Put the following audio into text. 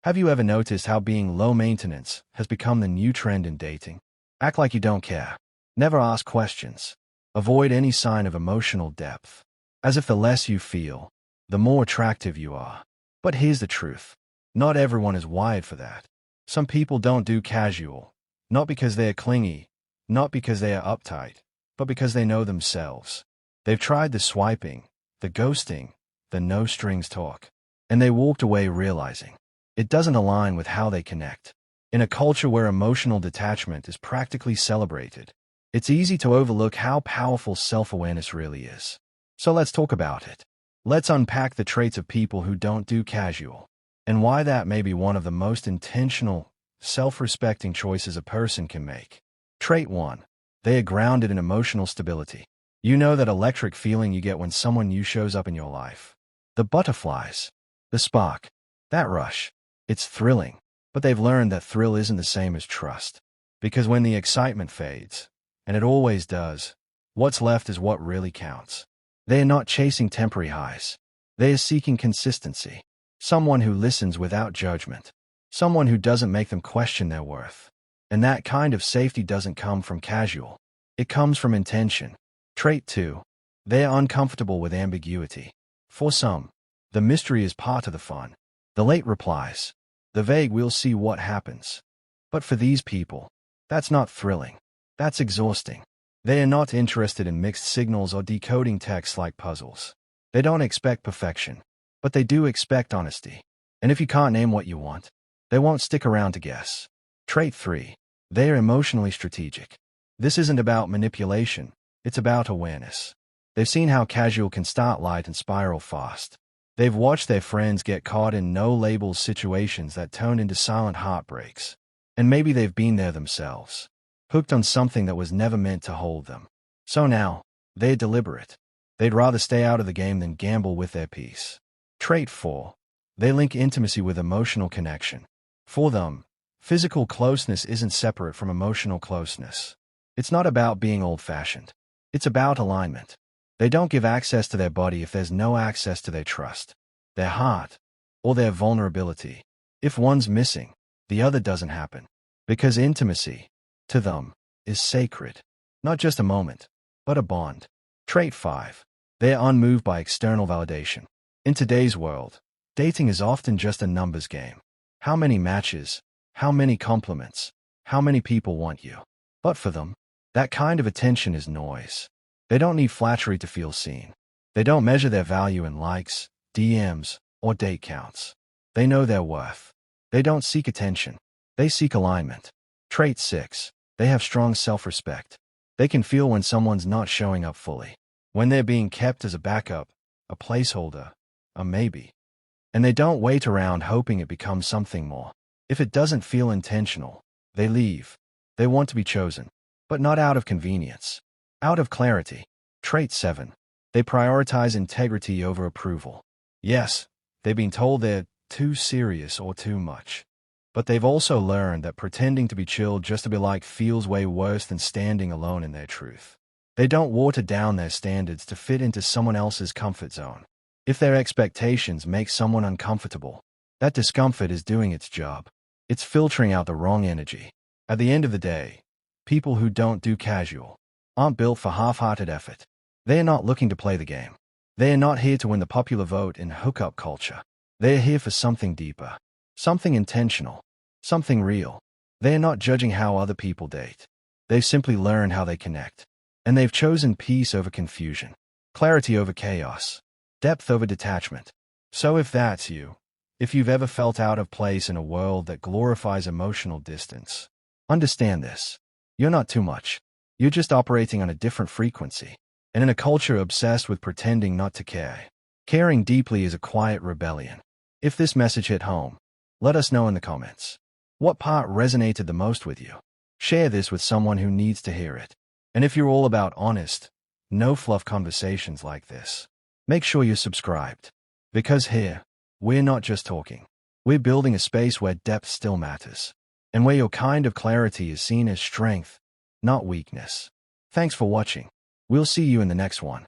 Have you ever noticed how being low maintenance has become the new trend in dating? Act like you don't care. Never ask questions. Avoid any sign of emotional depth. As if the less you feel, the more attractive you are. But here's the truth. Not everyone is wired for that. Some people don't do casual, not because they are clingy, not because they are uptight, but because they know themselves. They've tried the swiping, the ghosting, the no-strings talk, and they walked away realizing it doesn't align with how they connect. In a culture where emotional detachment is practically celebrated, it's easy to overlook how powerful self-awareness really is. So let's talk about it. Let's unpack the traits of people who don't do casual, and why that may be one of the most intentional, self-respecting choices a person can make. Trait 1. They are grounded in emotional stability. You know that electric feeling you get when someone new shows up in your life. The butterflies, the spark, that rush. It's thrilling, but they've learned that thrill isn't the same as trust. Because when the excitement fades, and it always does, what's left is what really counts. They are not chasing temporary highs. They are seeking consistency. Someone who listens without judgment. Someone who doesn't make them question their worth. And that kind of safety doesn't come from casual. It comes from intention. Trait 2. They are uncomfortable with ambiguity. For some, the mystery is part of the fun. The late replies, the vague "we'll see what happens." But for these people, that's not thrilling. That's exhausting. They are not interested in mixed signals or decoding texts like puzzles. They don't expect perfection, but they do expect honesty. And if you can't name what you want, they won't stick around to guess. Trait 3. They are emotionally strategic. This isn't about manipulation, it's about awareness. They've seen how casual can start light and spiral fast. They've watched their friends get caught in no-labels situations that turn into silent heartbreaks. And maybe they've been there themselves, hooked on something that was never meant to hold them. So now, they're deliberate. They'd rather stay out of the game than gamble with their peace. Trait 4. They link intimacy with emotional connection. For them, physical closeness isn't separate from emotional closeness. It's not about being old-fashioned. It's about alignment. They don't give access to their body if there's no access to their trust, their heart, or their vulnerability. If one's missing, the other doesn't happen. Because intimacy, to them, is sacred. Not just a moment, but a bond. Trait 5. They are unmoved by external validation. In today's world, dating is often just a numbers game. How many matches? How many compliments? How many people want you? But for them, that kind of attention is noise. They don't need flattery to feel seen. They don't measure their value in likes, DMs, or date counts. They know their worth. They don't seek attention. They seek alignment. Trait 6. They have strong self-respect. They can feel when someone's not showing up fully, when they're being kept as a backup, a placeholder, a maybe. And they don't wait around hoping it becomes something more. If it doesn't feel intentional, they leave. They want to be chosen, but not out of convenience. Out of clarity. Trait 7. They prioritize integrity over approval. Yes, they've been told they're too serious or too much. But they've also learned that pretending to be chill just to be liked feels way worse than standing alone in their truth. They don't water down their standards to fit into someone else's comfort zone. If their expectations make someone uncomfortable, that discomfort is doing its job. It's filtering out the wrong energy. At the end of the day, people who don't do casual aren't built for half-hearted effort. They are not looking to play the game. They are not here to win the popular vote in hookup culture. They are here for something deeper, something intentional, something real. They are not judging how other people date. They've simply learned how they connect. And they've chosen peace over confusion, clarity over chaos, depth over detachment. So if that's you, if you've ever felt out of place in a world that glorifies emotional distance, understand this. You're not too much. You're just operating on a different frequency. And in a culture obsessed with pretending not to care, caring deeply is a quiet rebellion. If this message hit home, let us know in the comments. What part resonated the most with you? Share this with someone who needs to hear it. And if you're all about honest, no fluff conversations like this, make sure you're subscribed. Because here, we're not just talking. We're building a space where depth still matters. And where your kind of clarity is seen as strength, not weakness. Thanks for watching. We'll see you in the next one.